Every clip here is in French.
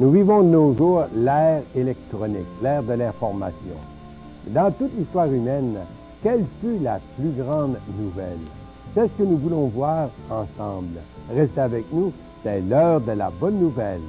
Nous vivons de nos jours l'ère électronique, l'ère de l'information. Dans toute l'histoire humaine, quelle fut la plus grande nouvelle? C'est ce que nous voulons voir ensemble. Restez avec nous, c'est l'heure de la bonne nouvelle.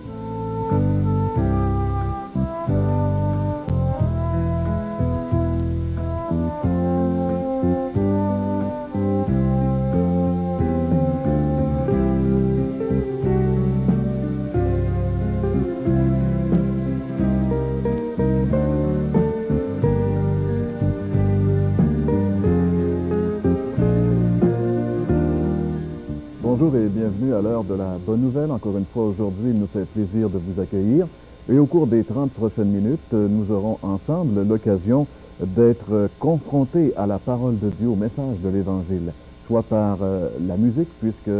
Bonjour et bienvenue à l'heure de la bonne nouvelle. Encore une fois, aujourd'hui, il nous fait plaisir de vous accueillir. Et au cours des 30 prochaines minutes, nous aurons ensemble l'occasion d'être confrontés à la parole de Dieu, au message de l'Évangile, soit par la musique, puisque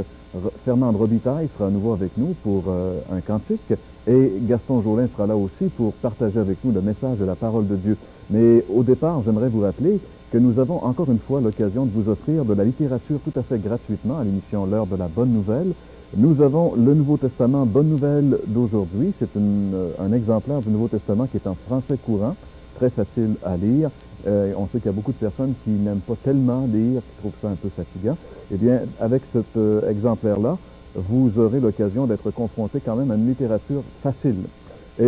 Fernande Robitaille sera à nouveau avec nous pour un cantique, et Gaston Jolin sera là aussi pour partager avec nous le message de la parole de Dieu. Mais au départ, j'aimerais vous rappeler que nous avons encore une fois l'occasion de vous offrir de la littérature tout à fait gratuitement à l'émission L'heure de la bonne nouvelle. Nous avons le Nouveau Testament Bonne Nouvelle d'aujourd'hui. C'est un exemplaire du Nouveau Testament qui est en français courant, très facile à lire. On sait qu'il y a beaucoup de personnes qui n'aiment pas tellement lire, qui trouvent ça un peu fatigant. Eh bien, avec cet exemplaire-là, vous aurez l'occasion d'être confronté quand même à une littérature facile. Et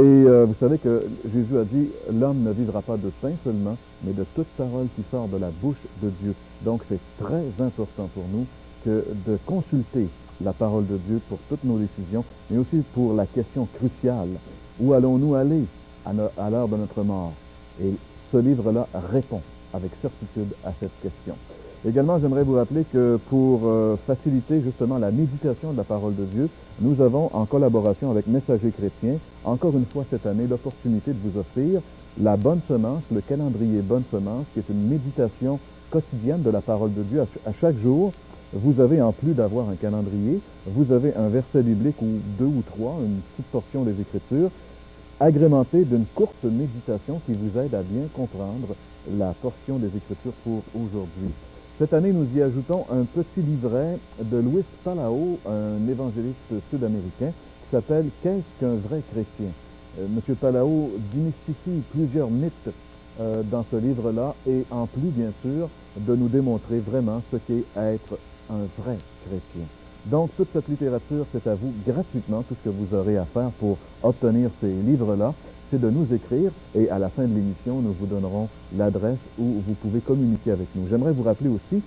vous savez que Jésus a dit « L'homme ne vivra pas de pain seulement, mais de toute parole qui sort de la bouche de Dieu ». Donc c'est très important pour nous que de consulter la parole de Dieu pour toutes nos décisions, mais aussi pour la question cruciale. Où allons-nous aller à l'heure de notre mort? Et ce livre-là répond avec certitude à cette question. Également, j'aimerais vous rappeler que pour faciliter justement la méditation de la parole de Dieu, nous avons, en collaboration avec Messager chrétien, encore une fois cette année, l'opportunité de vous offrir la Bonne Semence, le calendrier Bonne Semence, qui est une méditation quotidienne de la parole de Dieu. À chaque jour, vous avez, en plus d'avoir un calendrier, vous avez un verset biblique ou deux ou trois, une petite portion des Écritures, agrémentée d'une courte méditation qui vous aide à bien comprendre la portion des Écritures pour aujourd'hui. Cette année, nous y ajoutons un petit livret de Luis Palau, un évangéliste sud-américain, qui s'appelle « Qu'est-ce qu'un vrai chrétien ?» Monsieur Palau démystifie plusieurs mythes dans ce livre-là et en plus, bien sûr, de nous démontrer vraiment ce qu'est être un vrai chrétien. Donc, toute cette littérature, c'est à vous gratuitement. Tout ce que vous aurez à faire pour obtenir ces livres-là, c'est de nous écrire et à la fin de l'émission, nous vous donnerons l'adresse où vous pouvez communiquer avec nous. J'aimerais vous rappeler aussi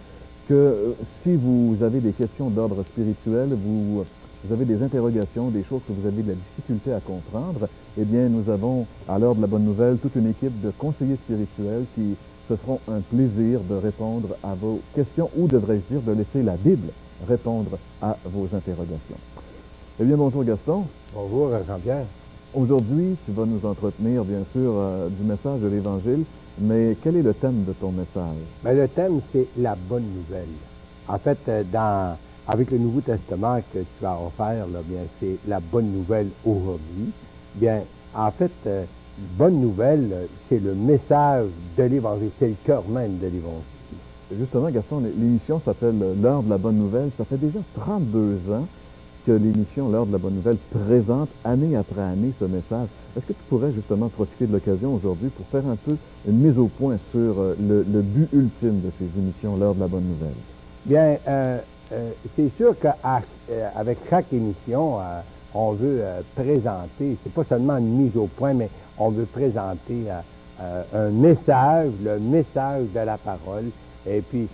que si vous avez des questions d'ordre spirituel, vous avez des interrogations, des choses que vous avez de la difficulté à comprendre, eh bien, nous avons, à l'heure de la bonne nouvelle, toute une équipe de conseillers spirituels qui se feront un plaisir de répondre à vos questions, ou devrais-je dire, de laisser la Bible répondre à vos interrogations. Eh bien, bonjour Gaston. Bonjour Jean-Pierre. Aujourd'hui, tu vas nous entretenir, bien sûr, du message de l'Évangile, mais quel est le thème de ton message? Bien, le thème, c'est la bonne nouvelle. En fait, avec le Nouveau Testament que tu as offert, là, bien, c'est la bonne nouvelle aujourd'hui. Bien, en fait, bonne nouvelle, c'est le message de l'Évangile, c'est le cœur même de l'Évangile. Justement, Gaston, l'émission s'appelle L'heure de la bonne nouvelle. Ça fait déjà 32 ans que l'émission L'heure de la bonne nouvelle présente année après année ce message. Est-ce que tu pourrais justement profiter de l'occasion aujourd'hui pour faire un peu une mise au point sur le but ultime de ces émissions L'heure de la bonne nouvelle? Bien, c'est sûr qu'avec chaque émission, on veut présenter, c'est pas seulement une mise au point, mais on veut présenter un message, le message de la parole. Et puis,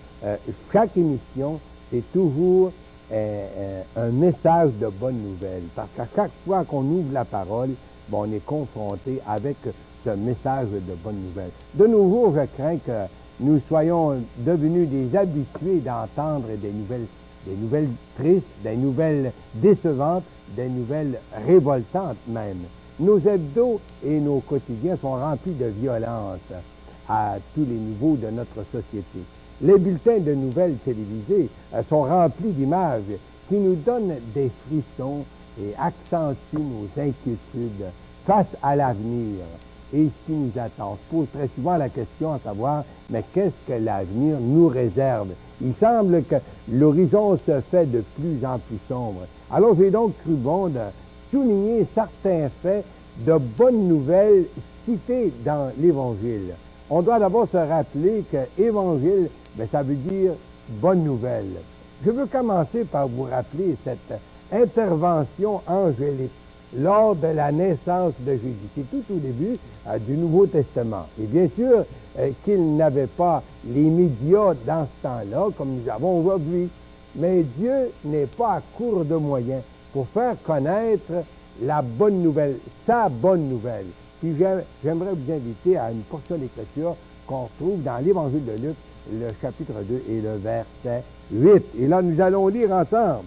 chaque émission, c'est toujours un message de bonne nouvelle. Parce qu'à chaque fois qu'on ouvre la parole, bon, on est confronté avec ce message de bonne nouvelle. De nos jours, je crains que nous soyons devenus des habitués d'entendre des nouvelles tristes, des nouvelles décevantes, des nouvelles révoltantes même. Nos hebdos et nos quotidiens sont remplis de violence à tous les niveaux de notre société. Les bulletins de nouvelles télévisées sont remplis d'images qui nous donnent des frissons et accentuent nos inquiétudes face à l'avenir et ce qui nous attend. On se pose très souvent la question à savoir, mais qu'est-ce que l'avenir nous réserve? Il semble que l'horizon se fait de plus en plus sombre. Alors j'ai donc cru bon de souligner certains faits de bonnes nouvelles cités dans l'Évangile. On doit d'abord se rappeler que Évangile, ça veut dire bonne nouvelle. Je veux commencer par vous rappeler cette intervention angélique lors de la naissance de Jésus. C'est tout au début du Nouveau Testament. Et bien sûr qu'il n'avait pas les médias dans ce temps-là, comme nous avons aujourd'hui. Mais Dieu n'est pas à court de moyens pour faire connaître la bonne nouvelle, sa bonne nouvelle. Puis j'aimerais vous inviter à une portion d'écriture qu'on retrouve dans l'Évangile de Luc, le chapitre 2 et le verset 8. Et là, nous allons lire ensemble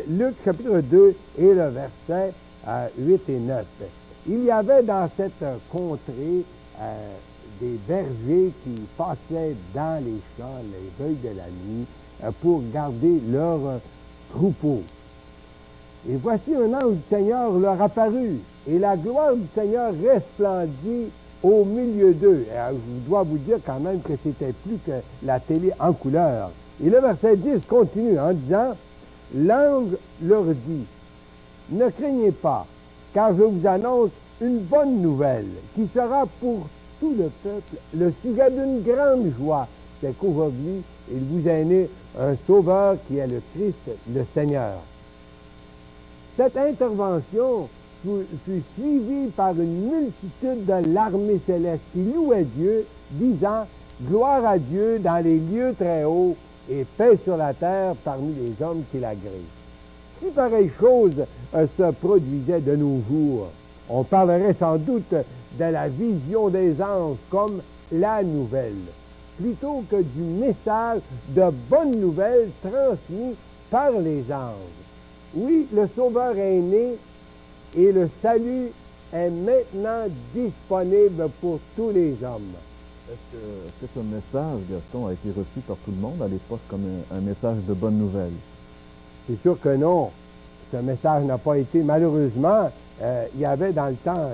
Luc chapitre 2 et le verset 8 et 9. Il y avait dans cette contrée des bergers qui passaient dans les champs, les veilles de la nuit, pour garder leurs troupeaux. Et voici un ange du Seigneur leur apparut, et la gloire du Seigneur resplendit au milieu d'eux. Je dois vous dire quand même que c'était plus que la télé en couleur. Et le verset 10 continue en disant, « L'ange leur dit, ne craignez pas, car je vous annonce une bonne nouvelle qui sera pour tout le peuple le sujet d'une grande joie. C'est qu'aujourd'hui, il vous est né un sauveur qui est le Christ, le Seigneur. » Cette intervention fut suivie par une multitude de l'armée céleste qui louait Dieu, disant « Gloire à Dieu dans les lieux très hauts et paix sur la terre parmi les hommes qui l'agréent. » Si pareille chose se produisait de nos jours, on parlerait sans doute de la vision des anges comme la nouvelle, plutôt que du message de bonne nouvelle transmis par les anges. Oui, le Sauveur est né et le salut est maintenant disponible pour tous les hommes. Est-ce que ce message, Gaston, a été reçu par tout le monde à l'époque comme un message de bonne nouvelle? C'est sûr que non. Ce message n'a pas été, malheureusement, il y avait dans le temps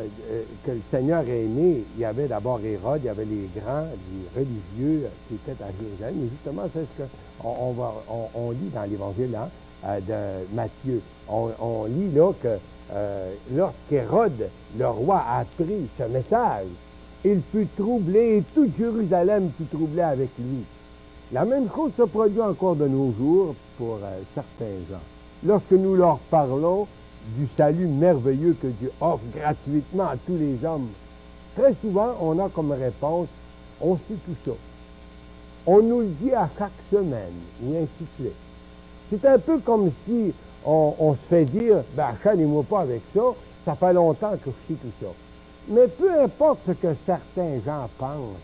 que le Seigneur est né, il y avait d'abord Hérode, il y avait les grands, les religieux qui étaient à Jérusalem. Et justement, c'est ce qu'on lit dans l'Évangile de Matthieu. On lit là que lorsqu'Hérode, le roi, a appris ce message, il fut troublé et toute Jérusalem fut troublée avec lui. La même chose se produit encore de nos jours pour certains gens. Lorsque nous leur parlons du salut merveilleux que Dieu offre gratuitement à tous les hommes, très souvent, on a comme réponse, on sait tout ça. On nous le dit à chaque semaine, et ainsi de suite. C'est un peu comme si on se fait dire, achalez-moi pas avec ça, ça fait longtemps que je sais tout ça. Mais peu importe ce que certains gens pensent,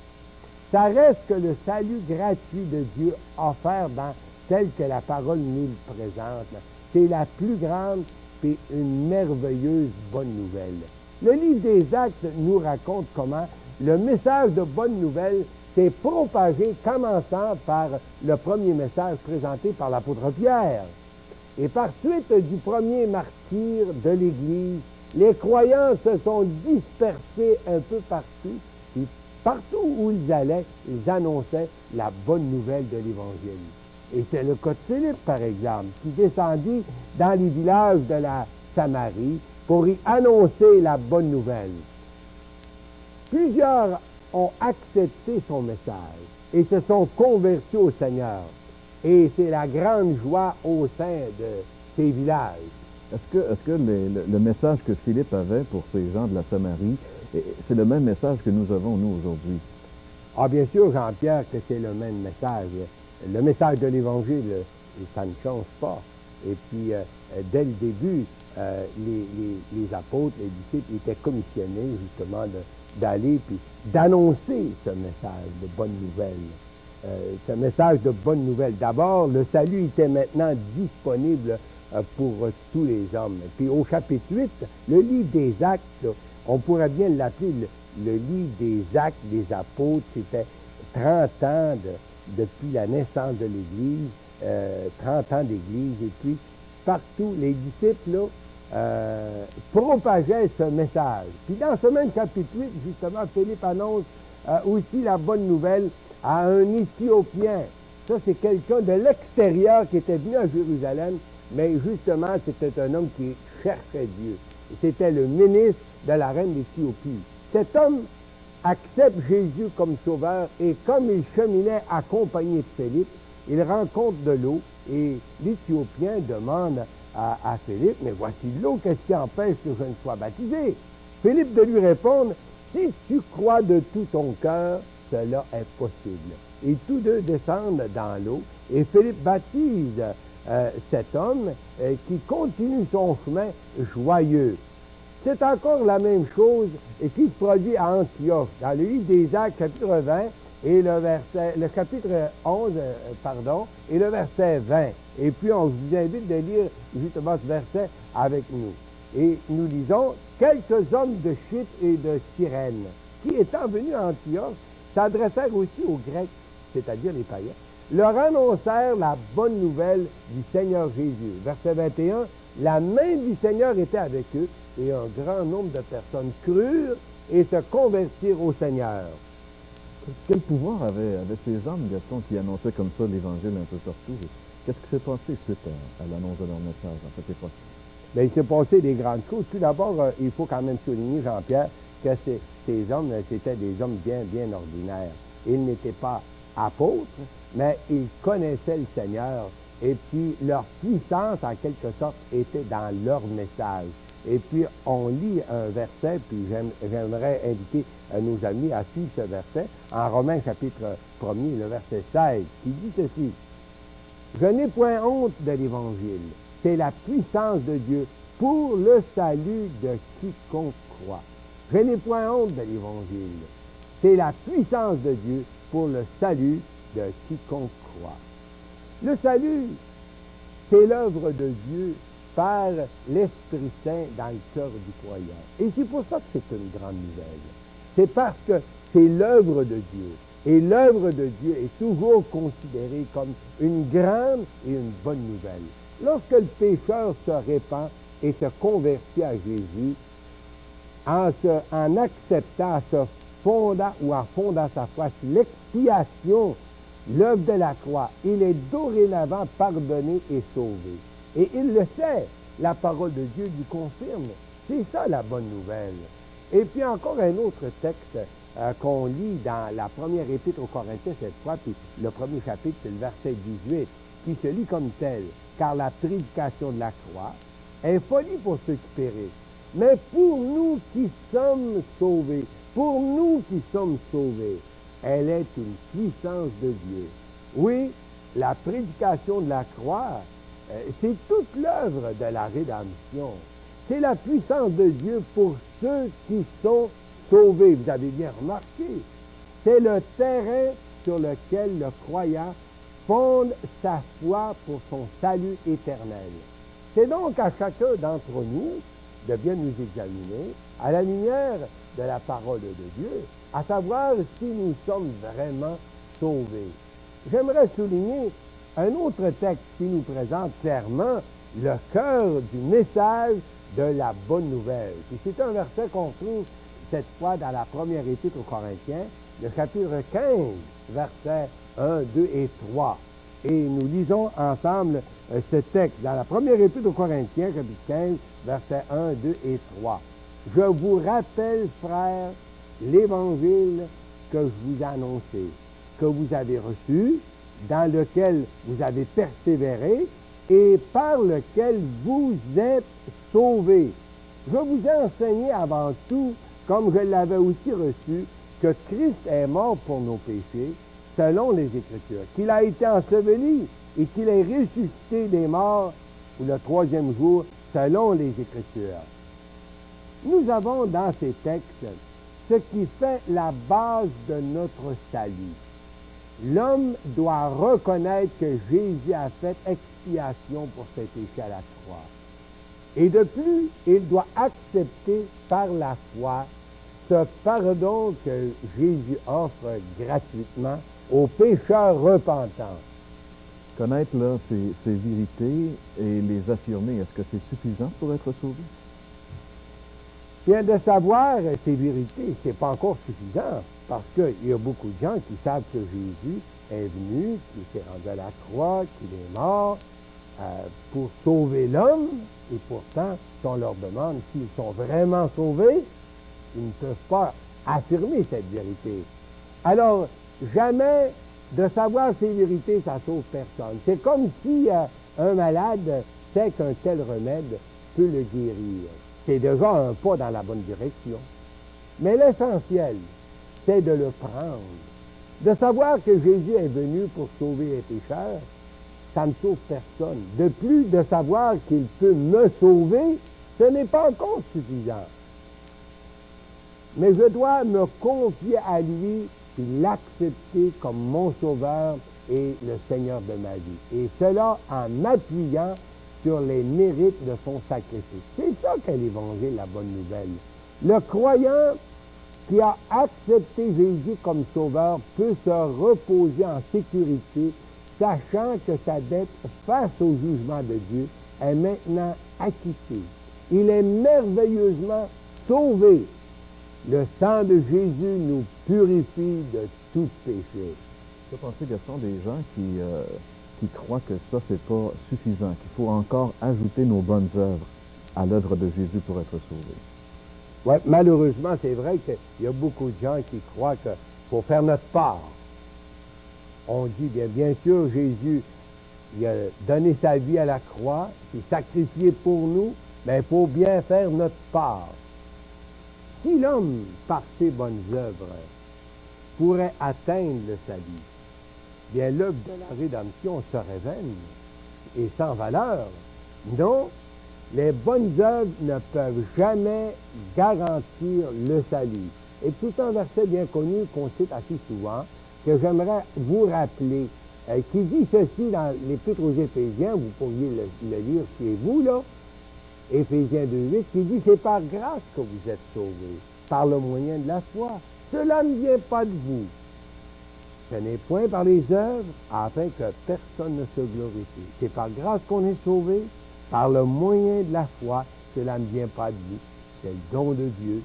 ça reste que le salut gratuit de Dieu offert dans tel que la parole nous le présente, c'est la plus grande et une merveilleuse bonne nouvelle. Le livre des Actes nous raconte comment le message de bonne nouvelle s'est propagé, commençant par le premier message présenté par l'apôtre Pierre. Et par suite du premier martyr de l'Église, les croyants se sont dispersés un peu partout, et partout où ils allaient, ils annonçaient la bonne nouvelle de l'Évangile. Et c'est le cas de Philippe, par exemple, qui descendit dans les villages de la Samarie pour y annoncer la bonne nouvelle. Plusieurs ont accepté son message et se sont convertis au Seigneur. Et c'est la grande joie au sein de ces villages. Est-ce que le message que Philippe avait pour ces gens de la Samarie, c'est le même message que nous avons, nous, aujourd'hui? Ah, bien sûr, Jean-Pierre, que c'est le même message. Le message de l'Évangile, ça ne change pas. Et puis, dès le début, les apôtres, les disciples étaient commissionnés, justement, d'aller puis d'annoncer ce message de bonne nouvelle. Ce message de bonne nouvelle. D'abord, le salut était maintenant disponible pour tous les hommes. Puis au chapitre 8, le livre des Actes, on pourrait bien l'appeler le livre des Actes des apôtres. C'était 30 ans depuis la naissance de l'Église, 30 ans d'Église. Et puis, partout, les disciples propageaient ce message. Puis dans ce même chapitre 8, justement, Philippe annonce aussi la bonne nouvelle à un Éthiopien. Ça, c'est quelqu'un de l'extérieur qui était venu à Jérusalem, mais justement, c'était un homme qui cherchait Dieu. C'était le ministre de la reine d'Éthiopie. Cet homme accepte Jésus comme sauveur et comme il cheminait accompagné de Philippe, il rencontre de l'eau et l'Éthiopien demande à Philippe, mais voici de l'eau, qu'est-ce qui empêche que je ne sois baptisé? Philippe de lui répondre, si tu crois de tout ton cœur, cela est possible. Et tous deux descendent dans l'eau et Philippe baptise cet homme qui continue son chemin joyeux. C'est encore la même chose qui se produit à Antioche. Dans le livre des Actes, chapitre 20, et le chapitre 11, et le verset 20. Et puis, on vous invite de lire justement ce verset avec nous. Et nous lisons, quelques hommes de Chypre et de Cyrène, qui étant venus à Antioche, s'adressèrent aussi aux Grecs, c'est-à-dire les païens, leur annoncèrent la bonne nouvelle du Seigneur Jésus. Verset 21, la main du Seigneur était avec eux, et un grand nombre de personnes crurent et se convertirent au Seigneur. Quel pouvoir avaient ces hommes, Gaston, qui annonçaient comme ça l'Évangile un peu partout? Qu'est-ce qui s'est passé suite à l'annonce de leur message à cette époque? Bien, il s'est passé des grandes choses. Tout d'abord, il faut quand même souligner, Jean-Pierre, que ces hommes, c'était des hommes bien, bien ordinaires. Ils n'étaient pas apôtres, mais ils connaissaient le Seigneur. Et puis, leur puissance, en quelque sorte, était dans leur message. Et puis, on lit un verset, puis j'aimerais inviter nos amis à suivre ce verset, en Romains chapitre 1er, le verset 16, qui dit ceci. « Je n'ai point honte de l'Évangile, c'est la puissance de Dieu pour le salut de quiconque croit. » Je n'ai point honte de l'Évangile, c'est la puissance de Dieu pour le salut de quiconque croit. Le salut, c'est l'œuvre de Dieu par l'Esprit Saint dans le cœur du croyant. Et c'est pour ça que c'est une grande nouvelle. C'est parce que c'est l'œuvre de Dieu. Et l'œuvre de Dieu est toujours considérée comme une grande et une bonne nouvelle. Lorsque le pécheur se répand et se convertit à Jésus, en acceptant, se fondant ou en fondant sa foi sur l'expiation, l'œuvre de la croix, il est dorénavant pardonné et sauvé. Et il le sait, la parole de Dieu lui confirme. C'est ça la bonne nouvelle. Et puis encore un autre texte qu'on lit dans la première épître aux Corinthiens cette fois, puis le premier chapitre, c'est le verset 18, qui se lit comme tel. Car la prédication de la croix est folie pour ceux qui périssent, mais pour nous qui sommes sauvés, elle est une puissance de Dieu. Oui, la prédication de la croix, c'est toute l'œuvre de la rédemption. C'est la puissance de Dieu pour ceux qui sont sauvés. Vous avez bien remarqué. C'est le terrain sur lequel le croyant fonde sa foi pour son salut éternel. C'est donc à chacun d'entre nous de bien nous examiner à la lumière de la parole de Dieu, à savoir si nous sommes vraiment sauvés. J'aimerais souligner un autre texte qui nous présente clairement le cœur du message de la bonne nouvelle. Et c'est un verset qu'on trouve cette fois dans la première épître aux Corinthiens, le chapitre 15, versets 1, 2 et 3. Et nous lisons ensemble ce texte dans la première épître aux Corinthiens, chapitre 15, versets 1, 2 et 3. « Je vous rappelle, frères, l'évangile que je vous ai annoncé, que vous avez reçu, dans lequel vous avez persévéré et par lequel vous êtes sauvés. Je vous ai enseigné avant tout, comme je l'avais aussi reçu, que Christ est mort pour nos péchés, selon les Écritures, qu'il a été enseveli et qu'il est ressuscité des morts le troisième jour, selon les Écritures. » Nous avons dans ces textes ce qui fait la base de notre salut. L'homme doit reconnaître que Jésus a fait expiation pour ses péchés à la croix. Et de plus, il doit accepter par la foi ce pardon que Jésus offre gratuitement aux pécheurs repentants. Connaître là, ces vérités et les affirmer, est-ce que c'est suffisant pour être sauvé? Bien, de savoir ces vérités, c'est pas encore suffisant, parce qu'il y a beaucoup de gens qui savent que Jésus est venu, qu'il s'est rendu à la croix, qu'il est mort, pour sauver l'homme, et pourtant, si on leur demande s'ils sont vraiment sauvés, ils ne peuvent pas affirmer cette vérité. Alors, jamais de savoir ces vérités, ça sauve personne. C'est comme si un malade sait qu'un tel remède peut le guérir. C'est déjà un pas dans la bonne direction. Mais l'essentiel, c'est de le prendre. De savoir que Jésus est venu pour sauver les pécheurs, ça ne sauve personne. De plus, de savoir qu'il peut me sauver, ce n'est pas encore suffisant. Mais je dois me confier à lui et l'accepter comme mon sauveur et le Seigneur de ma vie. Et cela en m'appuyant sur les mérites de son sacrifice. C'est ça qu'est l'Évangile, la bonne nouvelle. Le croyant qui a accepté Jésus comme sauveur peut se reposer en sécurité, sachant que sa dette face au jugement de Dieu est maintenant acquittée. Il est merveilleusement sauvé. Le sang de Jésus nous purifie de tout péché. Que pensez, Gaston, des gens qui croient que ça, c'est pas suffisant, qu'il faut encore ajouter nos bonnes œuvres à l'œuvre de Jésus pour être sauvé? Oui, malheureusement, c'est vrai qu'il y a beaucoup de gens qui croient qu'il faut faire notre part. On dit, bien sûr, Jésus, il a donné sa vie à la croix, il s'est sacrifié pour nous, mais il faut bien faire notre part. Si l'homme, par ses bonnes œuvres, pourrait atteindre le salut, bien l'œuvre de la rédemption serait vaine et sans valeur. Non, les bonnes œuvres ne peuvent jamais garantir le salut. Et tout un verset bien connu qu'on cite assez souvent, que j'aimerais vous rappeler, qui dit ceci dans l'Épître aux Éphésiens, vous pourriez le lire chez vous, là, Éphésiens 2:8, qui dit « C'est par grâce que vous êtes sauvés, par le moyen de la foi. Cela ne vient pas de vous. Ce n'est point par les œuvres, afin que personne ne se glorifie. C'est par grâce qu'on est sauvé, par le moyen de la foi. Cela ne vient pas de vous. C'est le don de Dieu. »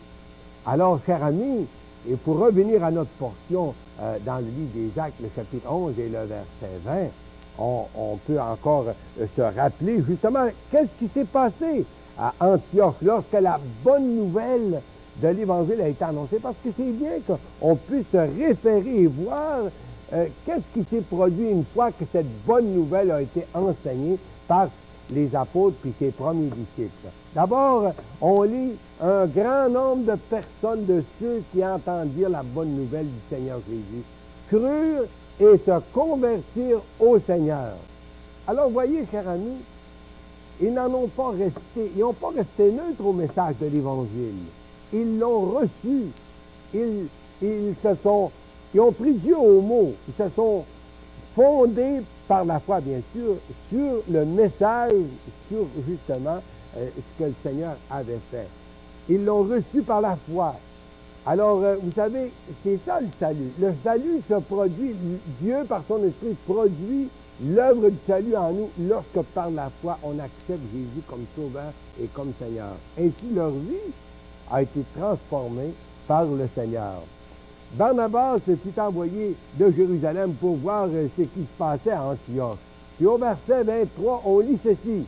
Alors, chers amis, et pour revenir à notre portion dans le livre des Actes, le chapitre 11 et le verset 20, on peut encore se rappeler justement qu'est-ce qui s'est passé à Antioche lorsque la bonne nouvelle de l'Évangile a été annoncée, parce que c'est bien qu'on puisse se référer et voir qu'est-ce qui s'est produit une fois que cette bonne nouvelle a été enseignée par les apôtres puis ses premiers disciples. D'abord, on lit un grand nombre de personnes, de ceux qui entendirent la bonne nouvelle du Seigneur Jésus, crurent et se convertirent au Seigneur. Alors, voyez, chers amis, ils n'en ont pas resté, ils n'ont pas resté neutres au message de l'Évangile. Ils l'ont reçu. Ils ont pris Dieu au mot. Ils se sont fondés par la foi, bien sûr, sur le message, sur justement ce que le Seigneur avait fait. Ils l'ont reçu par la foi. Alors, vous savez, c'est ça le salut. Le salut se produit, Dieu, par son esprit, produit l'œuvre du salut en nous lorsque, par la foi, on accepte Jésus comme sauveur et comme Seigneur. Ainsi, leur vie a été transformée par le Seigneur. Barnabas fut envoyé de Jérusalem pour voir ce qui se passait à Antioche. Puis au verset 23, on lit ceci.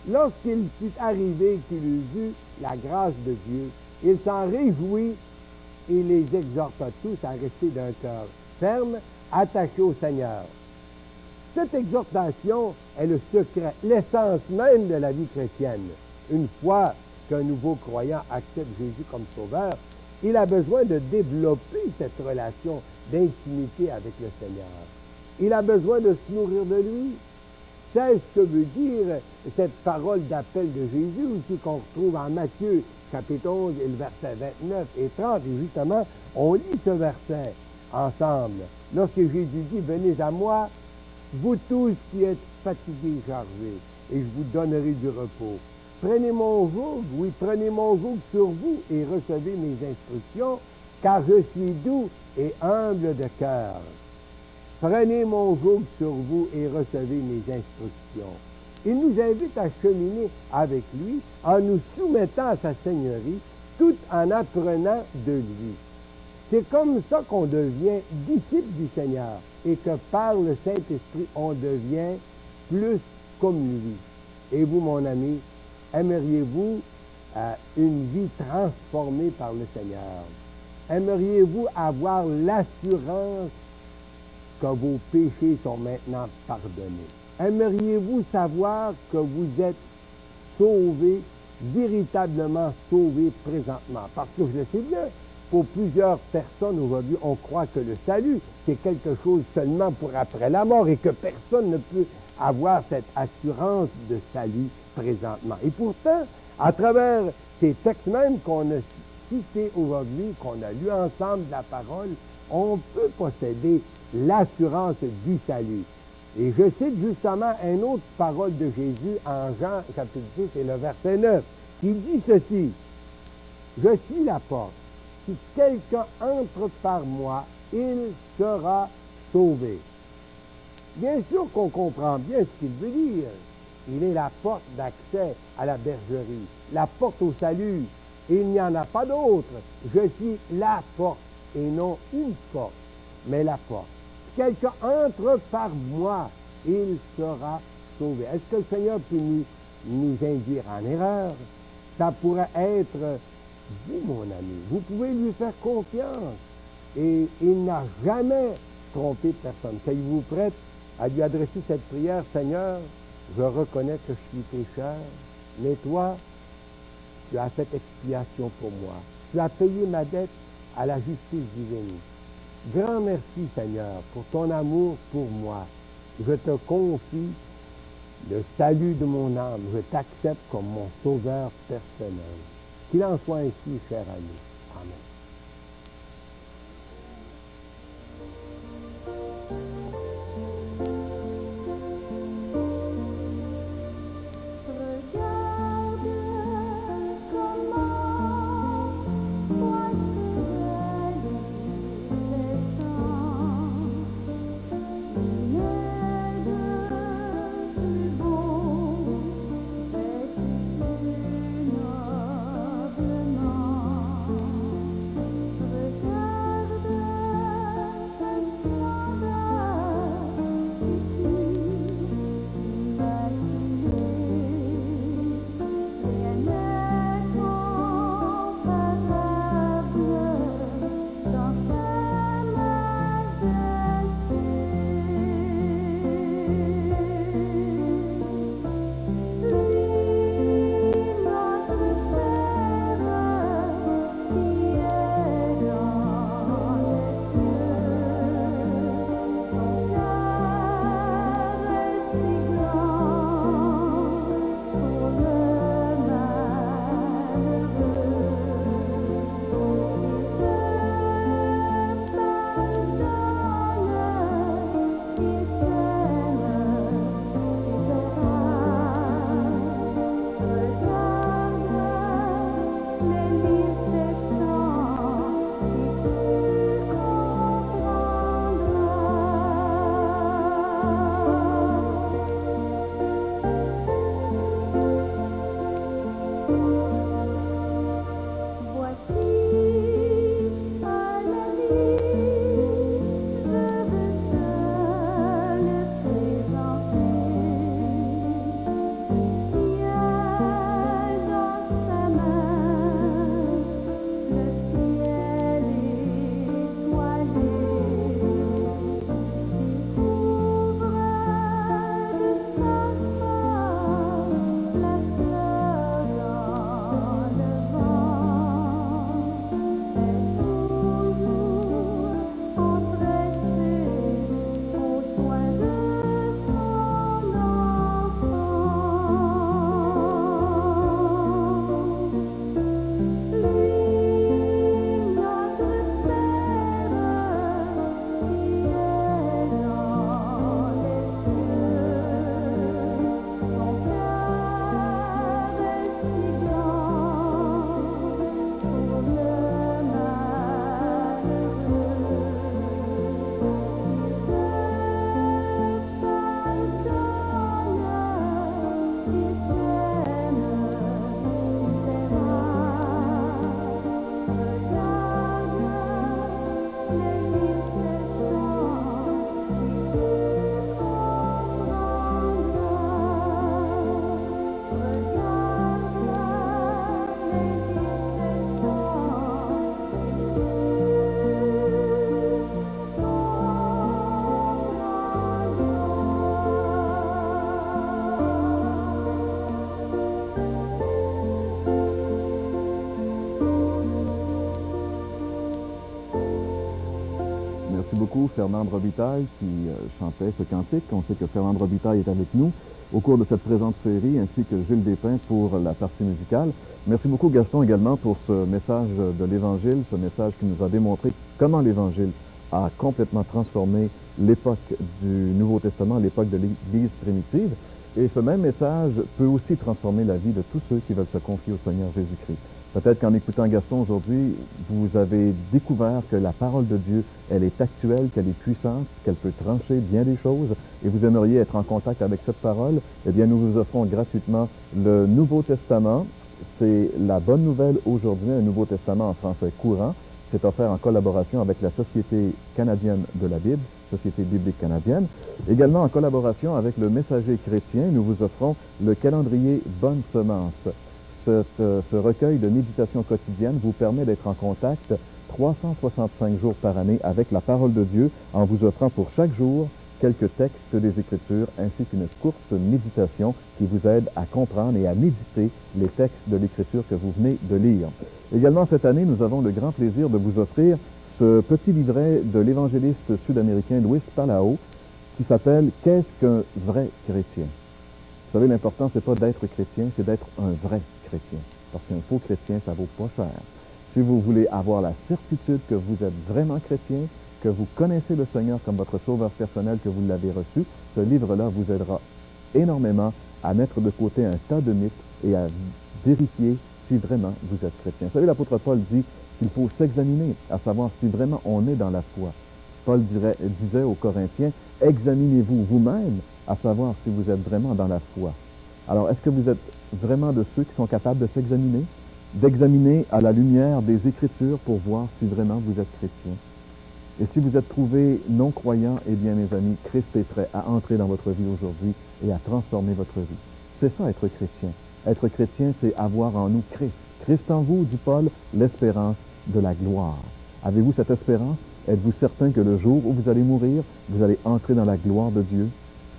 Lorsqu'il fut arrivé qu'il eut vu la grâce de Dieu, il s'en réjouit et les exhorta tous à rester d'un cœur ferme, attaché au Seigneur. Cette exhortation est le secret, l'essence même de la vie chrétienne. Une fois qu'un nouveau croyant accepte Jésus comme sauveur, il a besoin de développer cette relation d'intimité avec le Seigneur. Il a besoin de se nourrir de lui. C'est ce que veut dire cette parole d'appel de Jésus aussi qu'on retrouve en Matthieu, chapitre 11, et le verset 29 et 30. Et justement, on lit ce verset ensemble. Lorsque Jésus dit « Venez à moi, vous tous qui êtes fatigués et chargés, et je vous donnerai du repos. Prenez mon joug, oui, prenez mon joug sur vous et recevez mes instructions, car je suis doux et humble de cœur. Prenez mon joug sur vous et recevez mes instructions. » Il nous invite à cheminer avec lui en nous soumettant à sa seigneurie, tout en apprenant de lui. C'est comme ça qu'on devient disciple du Seigneur et que par le Saint-Esprit, on devient plus comme lui. Et vous, mon ami, aimeriez-vous une vie transformée par le Seigneur? Aimeriez-vous avoir l'assurance que vos péchés sont maintenant pardonnés? Aimeriez-vous savoir que vous êtes sauvés, véritablement sauvés présentement? Parce que je le sais bien, pour plusieurs personnes aujourd'hui, on croit que le salut, c'est quelque chose seulement pour après la mort et que personne ne peut avoir cette assurance de salut présentement. Et pourtant, à travers ces textes même qu'on a cités aujourd'hui, qu'on a lus ensemble de la parole, on peut posséder l'assurance du salut. Et je cite justement une autre parole de Jésus en Jean chapitre 6 et le verset 9, qui dit ceci: « Je suis la porte. Si quelqu'un entre par moi, il sera sauvé. » Bien sûr qu'on comprend bien ce qu'il veut dire. Il est la porte d'accès à la bergerie, la porte au salut. Et il n'y en a pas d'autre. Je suis la porte, et non une porte, mais la porte. Si quelqu'un entre par moi, il sera sauvé. Est-ce que le Seigneur peut nous induire en erreur? Ça pourrait être vous, mon ami. Vous pouvez lui faire confiance. Et il n'a jamais trompé personne. Soyez-vous prête à lui adresser cette prière? Seigneur, je reconnais que je suis pécheur, mais toi, tu as fait expiation pour moi. Tu as payé ma dette à la justice divine. Grand merci, Seigneur, pour ton amour pour moi. Je te confie le salut de mon âme. Je t'accepte comme mon sauveur personnel. Qu'il en soit ainsi, cher ami. Amen. beaucoup Fernande Robitaille qui chantait ce cantique. On sait que Fernande Robitaille est avec nous au cours de cette présente série, ainsi que Gilles Despins pour la partie musicale. Merci beaucoup Gaston également pour ce message de l'Évangile, ce message qui nous a démontré comment l'Évangile a complètement transformé l'époque du Nouveau Testament, l'époque de l'Église primitive. Et ce même message peut aussi transformer la vie de tous ceux qui veulent se confier au Seigneur Jésus-Christ. Peut-être qu'en écoutant Gaston aujourd'hui, vous avez découvert que la parole de Dieu, elle est actuelle, qu'elle est puissante, qu'elle peut trancher bien des choses, et vous aimeriez être en contact avec cette parole. Eh bien, nous vous offrons gratuitement le Nouveau Testament. C'est la bonne nouvelle aujourd'hui, un Nouveau Testament en français courant. C'est offert en collaboration avec la Société canadienne de la Bible, Société biblique canadienne. Également en collaboration avec le Messager chrétien, nous vous offrons le calendrier Bonne Semence. Ce recueil de méditation quotidienne vous permet d'être en contact 365 jours par année avec la parole de Dieu en vous offrant pour chaque jour quelques textes des Écritures ainsi qu'une courte méditation qui vous aide à comprendre et à méditer les textes de l'Écriture que vous venez de lire. Également cette année, nous avons le grand plaisir de vous offrir ce petit livret de l'évangéliste sud-américain Luis Palau qui s'appelle « Qu'est-ce qu'un vrai chrétien ?» Vous savez, l'important, c'est pas d'être chrétien, c'est d'être un vrai chrétien. Parce qu'un faux chrétien, ça vaut pas cher. Si vous voulez avoir la certitude que vous êtes vraiment chrétien, que vous connaissez le Seigneur comme votre sauveur personnel, que vous l'avez reçu, ce livre-là vous aidera énormément à mettre de côté un tas de mythes et à vérifier si vraiment vous êtes chrétien. Vous savez, l'apôtre Paul dit qu'il faut s'examiner, à savoir si vraiment on est dans la foi. Paul disait aux Corinthiens, examinez-vous vous-même, à savoir si vous êtes vraiment dans la foi. Alors, est-ce que vous êtes vraiment de ceux qui sont capables de s'examiner, d'examiner à la lumière des Écritures pour voir si vraiment vous êtes chrétien? Et si vous êtes trouvé non-croyant, eh bien, mes amis, Christ est prêt à entrer dans votre vie aujourd'hui et à transformer votre vie. C'est ça, être chrétien. Être chrétien, c'est avoir en nous Christ. Christ en vous, dit Paul, l'espérance de la gloire. Avez-vous cette espérance? Êtes-vous certain que le jour où vous allez mourir, vous allez entrer dans la gloire de Dieu?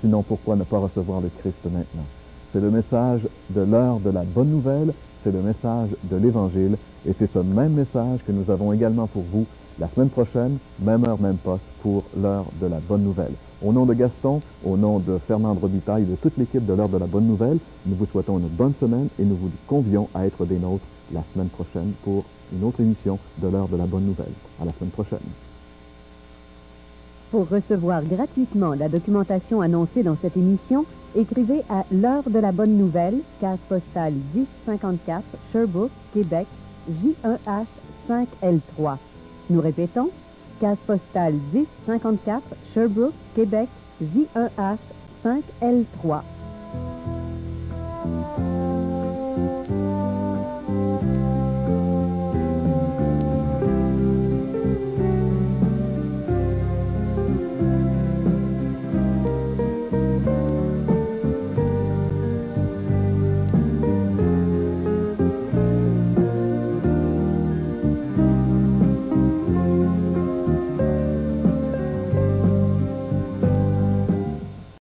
Sinon, pourquoi ne pas recevoir le Christ maintenant? C'est le message de l'heure de la bonne nouvelle, c'est le message de l'Évangile, et c'est ce même message que nous avons également pour vous la semaine prochaine, même heure, même poste, pour l'heure de la bonne nouvelle. Au nom de Gaston, au nom de Fernande Robitaille et de toute l'équipe de l'heure de la bonne nouvelle, nous vous souhaitons une bonne semaine et nous vous convions à être des nôtres la semaine prochaine pour une autre émission de l'heure de la bonne nouvelle. À la semaine prochaine. Pour recevoir gratuitement la documentation annoncée dans cette émission, écrivez à l'heure de la bonne nouvelle, case postale 1054, Sherbrooke, Québec, J1H 5L3. Nous répétons, case postale 1054, Sherbrooke, Québec, J1H 5L3.